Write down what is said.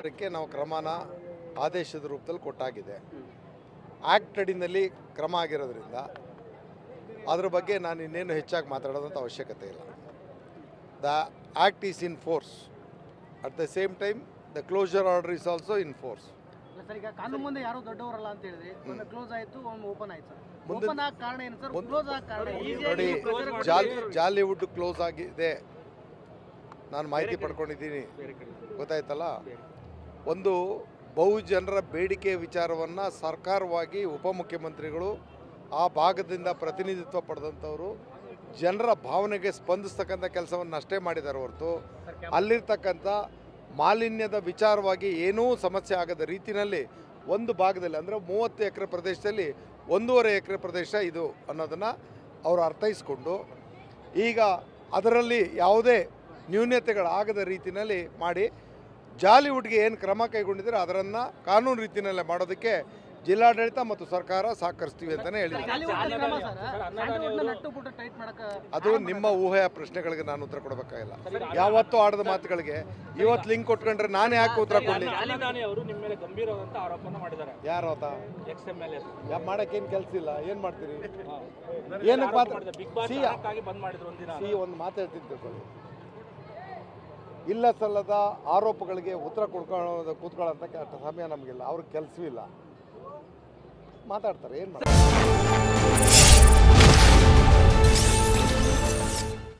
ಅದಕ್ಕೆ ನಾವು ಕ್ರಮನ ಆದೇಶದ ರೂಪದಲ್ಲಿ ಕೊಟ್ಟಾಗಿದೆ. ಆ್ಯಕ್ಟ್ ಅಡಿನಲ್ಲಿ ಕ್ರಮ ಆಗಿರೋದ್ರಿಂದ ಅದ್ರ ಬಗ್ಗೆ ನಾನು ಇನ್ನೇನು ಹೆಚ್ಚಾಗಿ ಮಾತಾಡೋದಂಥ ಅವಶ್ಯಕತೆ ಇಲ್ಲ. The act is in force. At the same time the closure order is also in force. Sir, ಈಗ ಕಾನೂನು ಮುಂದೆ ಯಾರು ದೊಡ್ಡವರಲ್ಲ ಅಂತ ಹೇಳಿದ್ರೆ ಒಮ್ಮೆ ಕ್ಲೋಸ್ ಆಯಿತು, ಒಮ್ಮೆ ಓಪನ್ ಆಯ್ತು ಸರ್. ಓಪನ್ ಆಗ ಕಾರಣ ಏನು ಸರ್? ಕ್ಲೋಸ್ ಆಗ ಕಾರಣ ನೋಡಿ, ಜಾಲಿವುಡ್ ಕ್ಲೋಸ್ ಆಗಿದೆ, ನಾನು ಮಾಹಿತಿ ಪಡ್ಕೊಂಡಿದ್ದೀನಿ, ಗೊತ್ತಾಯ್ತಲ್ಲ. ಒಂದು ಬಹುಜನರ ಬೇಡಿಕೆ ವಿಚಾರವನ್ನು ಸರ್ಕಾರವಾಗಿ ಉಪಮುಖ್ಯಮಂತ್ರಿಗಳು ಆ ಭಾಗದಿಂದ ಪ್ರತಿನಿಧಿತ್ವ ಪಡೆದಂಥವರು ಜನರ ಭಾವನೆಗೆ ಸ್ಪಂದಿಸ್ತಕ್ಕಂಥ ಕೆಲಸವನ್ನು ಅಷ್ಟೇ ಮಾಡಿದ್ದಾರೆ ಹೊರತು ಅಲ್ಲಿರ್ತಕ್ಕಂಥ ಮಾಲಿನ್ಯದ ವಿಚಾರವಾಗಿ ಏನೂ ಸಮಸ್ಯೆ ಆಗದ ರೀತಿಯಲ್ಲಿ ಒಂದು ಭಾಗದಲ್ಲಿ ಅಂದರೆ 30 ಎಕರೆ ಪ್ರದೇಶದಲ್ಲಿ 1.5 ಎಕರೆ ಪ್ರದೇಶ ಇದು ಅನ್ನೋದನ್ನು ಅವರು ಅರ್ಥೈಸ್ಕೊಂಡು ಈಗ ಅದರಲ್ಲಿ ಯಾವುದೇ ನ್ಯೂನತೆಗಳಾಗದ ರೀತಿಯಲ್ಲಿ ಮಾಡಿ ಜಾಲಿವುಡ್ಗೆ ಏನು ಕ್ರಮ ಕೈಗೊಂಡಿದ್ದಾರೆ ಅದನ್ನು ಕಾನೂನು ರೀತಿಯಲ್ಲೇ ಮಾಡೋದಕ್ಕೆ ಜಿಲ್ಲಾಡಳಿತ ಮತ್ತು ಸರ್ಕಾರ ಸಹಕರಿಸ್ತೀವಿ ಅಂತಲೇ ಹೇಳಿದ್ದೀನಿ. ಅದು ನಿಮ್ಮ ಊಹೆಯ ಪ್ರಶ್ನೆಗಳಿಗೆ ನಾನು ಉತ್ತರ ಕೊಡಬೇಕಾಗಿಲ್ಲ. ಯಾವತ್ತೂ ಆಡದ ಮಾತುಗಳಿಗೆ ಇವತ್ತು ಲಿಂಕ್ ಕೊಟ್ಕೊಂಡ್ರೆ ನಾನು ಯಾಕೆ ಉತ್ತರ ಕೊಡಲಿ? ಯಾರು ಆತ ಮಾಡೋಕ್ಕೇನು ಕೆಲಸ ಇಲ್ಲ, ಏನು ಮಾಡ್ತೀರಿ? ಏನಕ್ಕೆ ಮಾತ್ರ ಒಂದು ಮಾತು ಹೇಳ್ತೀನಿ ತಿಳ್ಕೊಳ್ಳಿ. ಇಲ್ಲ ಸಲ್ಲದ ಆರೋಪಗಳಿಗೆ ಉತ್ತರ ಕೂತ್ಕೊಳ್ಳೋಂಥ ಸಮಯ ನಮಗಿಲ್ಲ. ಅವ್ರಿಗೆ ಕೆಲಸವೂ ಇಲ್ಲ, ಮಾತಾಡ್ತಾರೆ, ಏನು ಮಾಡ್ತಾರೆ.